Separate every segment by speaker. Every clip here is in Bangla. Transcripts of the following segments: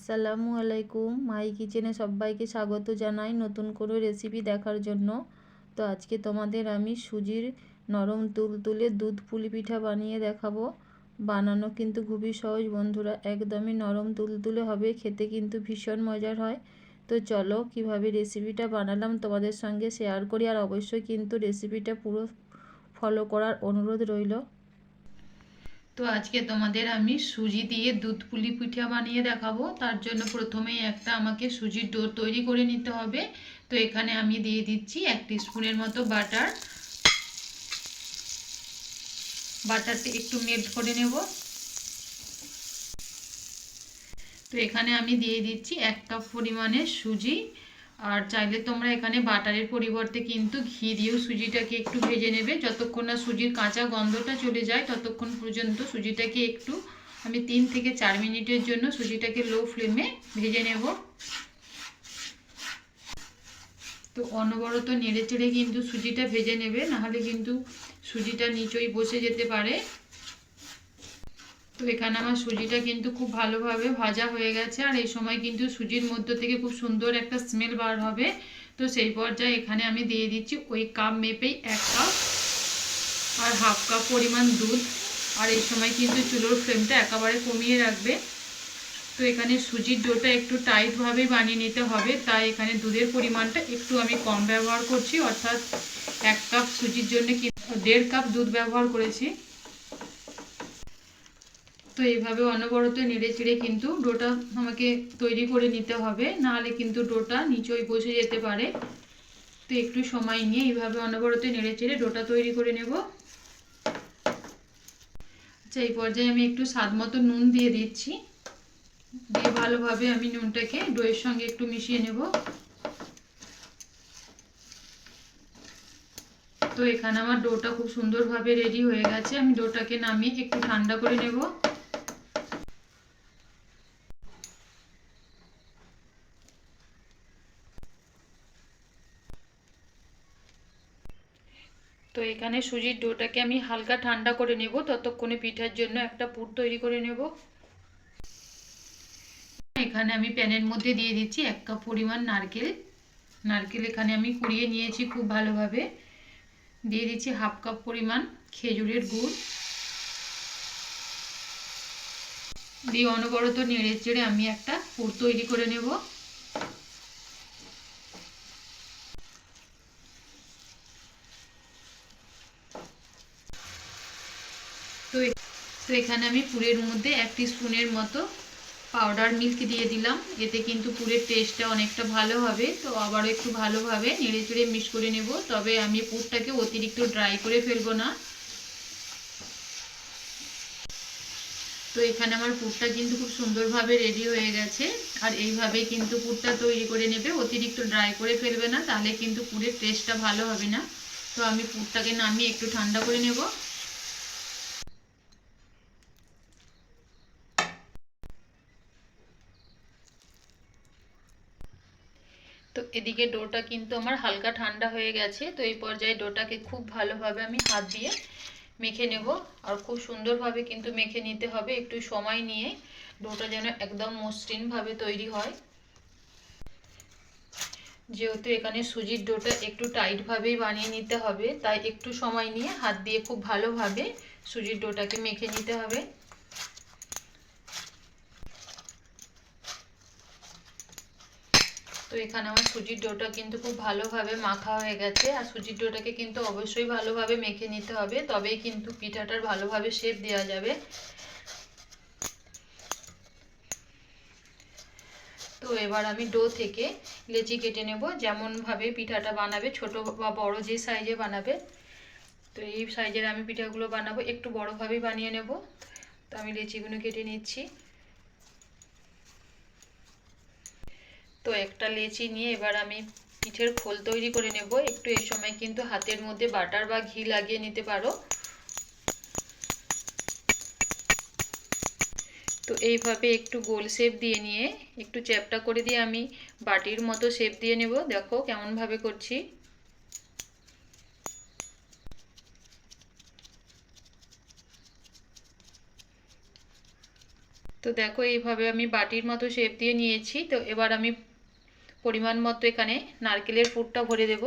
Speaker 1: আসসালামু আলাইকুম। মাই কিচেনে সবাইকে স্বাগত জানাই নতুন কোনো রেসিপি দেখার জন্য। তো আজকে তোমাদের আমি সুজির নরম তুলতুলে দুধ পুলি পিঠা বানিয়ে দেখাবো। বানানো কিন্তু খুবই সহজ বন্ধুরা, একদমই নরম তুলতুলে হবে, খেতে কিন্তু ভীষণ মজার হয়। তো চলো কিভাবে রেসিপিটা বানালাম তোমাদের সঙ্গে শেয়ার করি, আর অবশ্যই কিন্তু রেসিপিটা পুরো ফলো করার অনুরোধ রইল। তো আজকে তোমাদের আমি সুজি দিয়ে দুধ পুলি পিঠা বানিয়ে দেখাবো। তার জন্য প্রথমেই আমাকে সুজির ডো তৈরি করে নিতে হবে। তো এখানে আমি দিয়ে দিচ্ছি 1 টিস্পুনের মতো বাটারটা একটু মেল্ট করে নেব। তো এখানে আমি দিয়ে দিচ্ছি 1 কাপ পরিমাণে সুজি। আর চাইলে তোমরা এখানে বাটারের পরিবর্তে কিন্তু ঘি দিয়েও সুজিটাকে একটু ভেজে নেবে। যতক্ষণ না সুজির কাঁচা গন্ধটা চলে যায় ততক্ষণ পর্যন্ত সুজিটাকে একটু আমি 3 থেকে 4 মিনিটের জন্য সুজিটাকে লো ফ্লেমে ভেজে নেব। তো অনবরত নেড়ে চেড়ে কিন্তু সুজিটা ভেজে নেবে, নাহলে কিন্তু সুজিটা নিচই বসে যেতে পারে। তো এখানে আমার সুজিটা কিন্তু খুব ভালোভাবে ভাজা হয়ে গেছে, আর এই সময় কিন্তু সুজির মধ্য থেকে খুব সুন্দর একটা স্মেল বার হবে। তো সেই পর্যায়ে এখানে আমি দিয়ে দিচ্ছি ওই কাপ মেপেই 1 কাপ আর হাফ কাপ পরিমাণ দুধ। আর এই সময় কিন্তু চুলোর ফ্লেমটা একেবারে কমিয়ে রাখবে। তো এখানে সুজির ডোটা একটু টাইটভাবেই বানিয়ে নিতে হবে, তাই এখানে দুধের পরিমাণটা একটু আমি কম ব্যবহার করছি, অর্থাৎ 1 কাপ সুজির জন্য 1.5 কাপ দুধ ব্যবহার করেছি। তো এইভাবে অনবরত নেড়ে চেড়ে কিন্তু ডোটা আমাকে তৈরি করে নিতে হবে, নাহলে কিন্তু ডোটা নিচই বসে যেতে পারে। তো একটু সময় নিয়ে এইভাবে অনবরত নেড়ে চেড়ে ডোটা তৈরি করে নেব। আচ্ছা, এই পর্যায়ে আমি একটু স্বাদ মতো নুন দিয়ে দিচ্ছি, দিয়ে ভালোভাবে আমি নুনটাকে ডোয়ের সঙ্গে একটু মিশিয়ে নেব। তো এখানে আমার ডোটা খুব সুন্দরভাবে রেডি হয়ে গেছে। আমি ডোটাকে নামিয়ে একটু ঠান্ডা করে নেব। তো এখানে সুজির ডোটাকে আমি হালকা ঠান্ডা করে নেব, ততক্ষণে পিঠার জন্য একটা পুর তৈরি করে নেব। এখানে আমি প্যানের মধ্যে দিয়ে দিচ্ছি 1 কাপ পরিমাণ নারকেল এখানে আমি কুড়িয়ে নিয়েছি খুব ভালোভাবে। দিয়ে দিচ্ছি হাফ কাপ পরিমাণ খেজুরের গুড়, দিয়ে অনবরত নেড়ে চেড়ে আমি একটা পুর তৈরি করে নেব। তো এখানে আমি পুরের মধ্যে 1 টিস্পুনের মতো পাউডার মিল্ক দিয়ে দিলাম, এতে কিন্তু পুরের টেস্টটা অনেকটা ভালো হবে। তো আবারও একটু ভালোভাবে নেড়ে চেড়ে মিক্স করে নেব, তবে আমি পুরটাকে অতিরিক্ত ড্রাই করে ফেলবো না। তো এখানে আমার পুরটা কিন্তু খুব সুন্দরভাবে রেডি হয়ে গেছে, আর এইভাবেই কিন্তু পুরটা তৈরি করে নেবে, অতিরিক্ত ড্রাই করে ফেলবে না, তাহলে কিন্তু পুরের টেস্টটা ভালো হবে না। তো আমি পুরটাকে নামিয়ে একটু ঠান্ডা করে নেব। তো এদিকে ডোটা কিন্তু আমার হালকা ঠান্ডা হয়ে গেছে। তো এই পর্যায়ে ডোটাকে খুব ভালোভাবে আমি হাত দিয়ে মেখে নেব, আর খুব সুন্দরভাবে কিন্তু মেখে নিতে হবে, একটু সময় নিয়ে, ডোটা যেন একদম মসৃণভাবে তৈরি হয়। যেহেতু এখানে সুজির ডোটা একটু টাইটভাবেই বানিয়ে নিতে হবে, তাই একটু সময় নিয়ে হাত দিয়ে খুব ভালোভাবে সুজির ডোটাকে মেখে নিতে হবে। তো এখানে আমার সুজির ডোটা কিন্তু খুব ভালোভাবে মাখা হয়ে গেছে, আর সুজির ডোটাকে কিন্তু অবশ্যই ভালোভাবে মেখে নিতে হবে, তবেই কিন্তু পিঠাটার ভালোভাবে শেপ দেওয়া যাবে। তো এবার আমি ডো থেকে লেচি কেটে নেব, যেমনভাবে পিঠাটা বানাবে, ছোট বা বড় যে সাইজে বানাবে। তো এই সাইজের আমি পিঠাগুলো বানাবো, একটু বড়োভাবেই বানিয়ে নেব। তো আমি লেচিগুলো কেটে নিচ্ছি। তো একটা লেচি নিয়ে এবার আমি পিঠের খোল তৈরি করে নেব। একটু এই সময় কিন্তু হাতের মধ্যে বাটার বা ঘি লাগিয়ে নিতে পারো। তো এইভাবে একটু গোল শেপ দিয়ে নিয়ে একটু চ্যাপটা করে দিয়ে আমি বাটির মতো শেপ দিয়ে নেব। দেখো কেমনভাবে করছি। তো তো দেখো এইভাবে আমি বাটির মতো শেপ দিয়ে নিয়েছি। তো এবার আমি পরিমাণ মতো এখানে নারকেলের পুরটা ভরে দেব।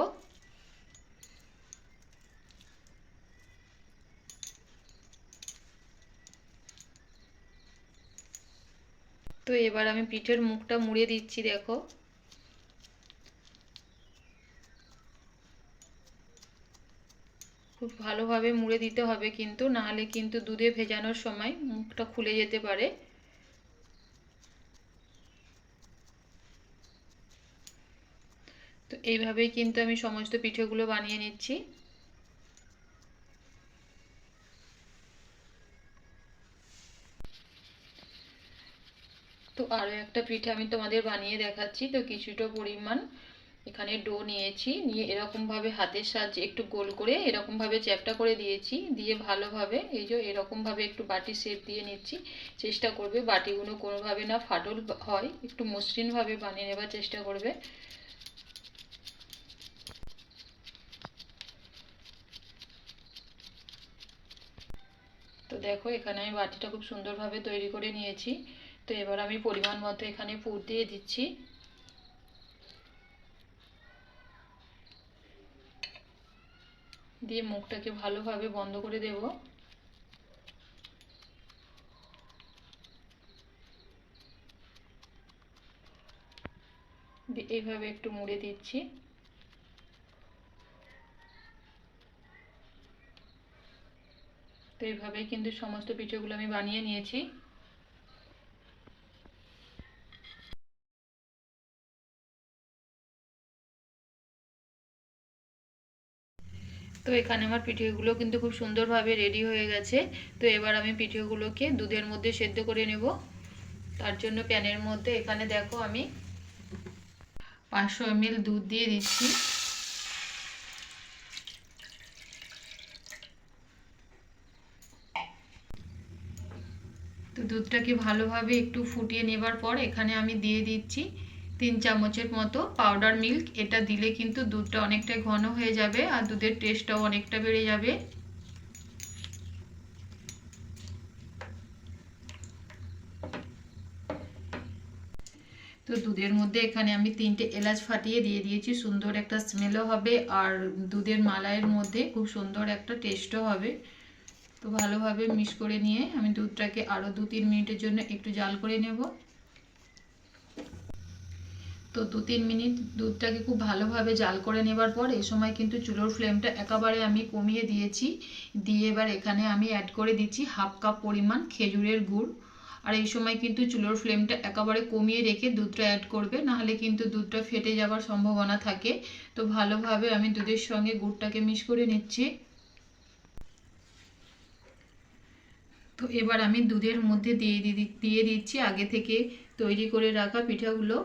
Speaker 1: তো এবার আমি পিঠের মুখটা মুড়ে দিচ্ছি। দেখো খুব ভালোভাবে মুড়ে দিতে হবে, কিন্তু নাহলে কিন্তু দুধে ভেজানোর সময় মুখটা খুলে যেতে পারে। তো এইভাবেই কিন্তু আমি সমস্ত পিঠেগুলো বানিয়ে নিচ্ছি। তো আরও একটা পিঠে আমি তোমাদের বানিয়ে দেখাচ্ছি। তো কিছুটা পরিমাণ এখানে ডো নিয়েছি, নিয়ে এরকমভাবে হাতের সাহায্যে একটু গোল করে এরকমভাবে চ্যাপটা করে দিয়েছি, দিয়ে ভালোভাবে এই যে এরকমভাবে একটু বাটি শেপ দিয়ে নিচ্ছি। চেষ্টা করবে বাটিগুলো কোনোভাবে না ফাটল হয়, একটু মসৃণভাবে বানিয়ে নেবার চেষ্টা করবে। তো দেখো এখানে আমি বাটিটা খুব সুন্দরভাবে তৈরি করে নিয়েছি। তো এবার আমি পরিমাণ মতো এখানে পুর দিয়ে দিচ্ছি। দিয়ে মুখটাকে ভালোভাবে বন্ধ করে দেব। এইভাবে একটু মুড়ে দিচ্ছি। তো এইভাবেই কিন্তু সমস্ত পিঠেগুলো আমি বানিয়ে নিয়েছি। তো এখানে আমার পিঠেগুলো কিন্তু খুব সুন্দরভাবে রেডি হয়ে গেছে। তো এবার আমি পিঠেগুলোকে দুধের মধ্যে সেদ্ধ করে নেব। তার জন্য প্যানের মধ্যে এখানে দেখো আমি 500 ml দুধ দিয়ে দিচ্ছি। তো দুধটাকে ভালোভাবে একটু ফুটিয়ে নেবার পর এখানে আমি দিয়ে দিচ্ছি 3 চামচের মতো পাউডার মিল্ক। এটা দিলে কিন্তু দুধটা অনেকটা ঘন হয়ে যাবে আর দুধের টেস্টটাও অনেকটা বেড়ে যাবে। তো দুধের মধ্যে এখানে আমি 3টে এলাচ ফাটিয়ে দিয়ে দিয়েছি, সুন্দর একটা স্মেলও হবে আর দুধের মালাইয়ের মধ্যে খুব সুন্দর একটা টেস্টও হবে। তো ভালোভাবে মিক্স করে নিয়ে আমি দুধটাকে আরও 2-3 মিনিটের জন্য একটু জাল করে নেব। তো 2-3 মিনিট দুধটাকে খুব ভালোভাবে জাল করে নেবার পর এই সময় কিন্তু চুলোর ফ্লেমটা একেবারে আমি কমিয়ে দিয়েছি। দিয়ে এবার এখানে আমি অ্যাড করে দিচ্ছি 1/2 কাপ পরিমাণ খেজুরের গুড়। আর এই সময় কিন্তু চুলোর ফ্লেমটা একেবারে কমিয়ে রেখে দুধটা অ্যাড করবে, নাহলে কিন্তু দুধটা ফেটে যাওয়ার সম্ভাবনা থাকে। তো ভালোভাবে আমি দুধের সঙ্গে গুড়টাকে মিক্স করে নিচ্ছি। তো এবার আমি দুধের মধ্যে দিয়ে দিচ্ছি আগে থেকে তৈরি করে রাখা পিঠাগুলো।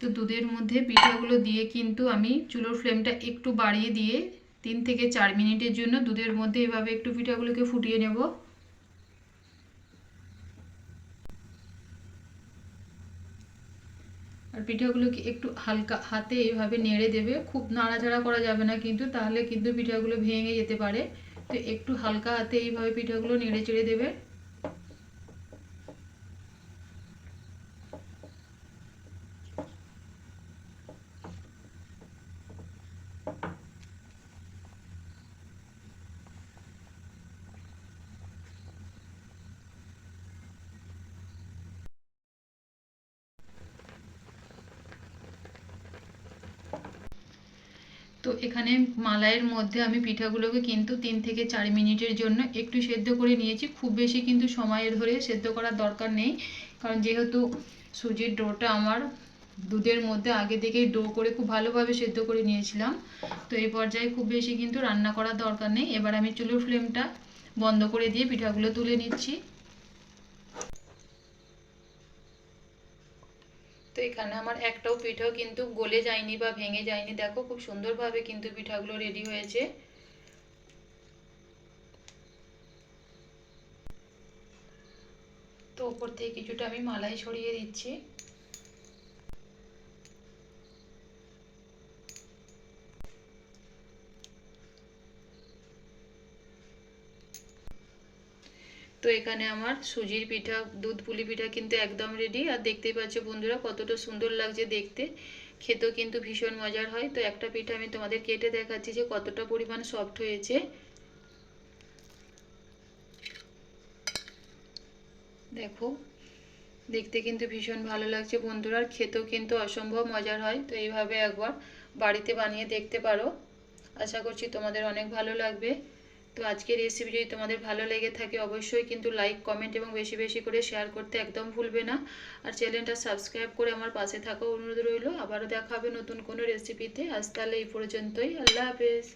Speaker 1: তো দুধের মধ্যে পিঠাগুলো দিয়ে কিন্তু আমি চুলোর ফ্লেমটা একটু বাড়িয়ে দিয়ে 3 থেকে 4 মিনিটের জন্য দুধের মধ্যে এভাবে একটু পিঠাগুলোকে ফুটিয়ে নেব। আর পিঠাগুলোকে একটু হালকা হাতে এইভাবে নেড়ে দেবে, খুব নাড়াচাড়া করা যাবে না কিন্তু, তাহলে কিন্তু পিঠাগুলো ভেঙে যেতে পারে। তো একটু হালকা হাতে এইভাবে পিঠাগুলো নেড়ে চেড়ে দেবে। তো এখানে মালাইয়ের মধ্যে আমি পিঠাগুলোকে কিন্তু 3 থেকে 4 মিনিটের জন্য একটু সেদ্ধ করে নিয়েছি। খুব বেশি কিন্তু সময় ধরে সেদ্ধ করার দরকার নেই, কারণ যেহেতু সুজির ডোটা আমার দুধের মধ্যে আগে থেকেই ডো করে খুব ভালোভাবে সেদ্ধ করে নিয়েছিলাম। তো এই পর্যায়ে খুব বেশি কিন্তু রান্না করার দরকার নেই। এবার আমি চুলোর ফ্লেমটা বন্ধ করে দিয়ে পিঠাগুলো তুলে নিচ্ছি। তো এখানে আমার একটাও পিঠাও কিন্তু গলে যায়নি বা ভেঙে যায়নি। দেখো খুব সুন্দরভাবে কিন্তু পিঠাগুলো রেডি হয়েছে। ওপর থেকে কিছুটা আমি মালাই ছড়িয়ে দিচ্ছি। তো এখানে আমার সুজির পিঠা, দুধ পুলি পিঠা কিন্তু একদম রেডি। আর দেখতেই পাচ্ছ বন্ধুরা কতটা সুন্দর লাগছে দেখতে, খেতেও কিন্তু ভীষণ মজার হয়। তো একটা পিঠা আমি তোমাদের কেটে দেখাচ্ছি যে কতটা পরিমাণ সফট হয়েছে। দেখো, দেখতে কিন্তু ভীষণ ভালো লাগছে বন্ধুরা, আর খেতেও কিন্তু অসম্ভব মজার হয়। তো এইভাবে একবার বাড়িতে বানিয়ে দেখতে পারো, আশা করছি তোমাদের অনেক ভালো লাগবে। তো আজকের রেসিপি যদি তোমাদের ভালো লেগে থাকে অবশ্যই কিন্তু লাইক, কমেন্ট এবং বেশি বেশি করে শেয়ার করতে একদম ভুলবে না। আর চ্যানেলটা সাবস্ক্রাইব করে আমার পাশে থাকা অনুরোধ রইল। আবারও দেখা হবে নতুন কোনো রেসিপিতে। আজ তাহলে এই পর্যন্তই, আল্লাহ হাফেজ।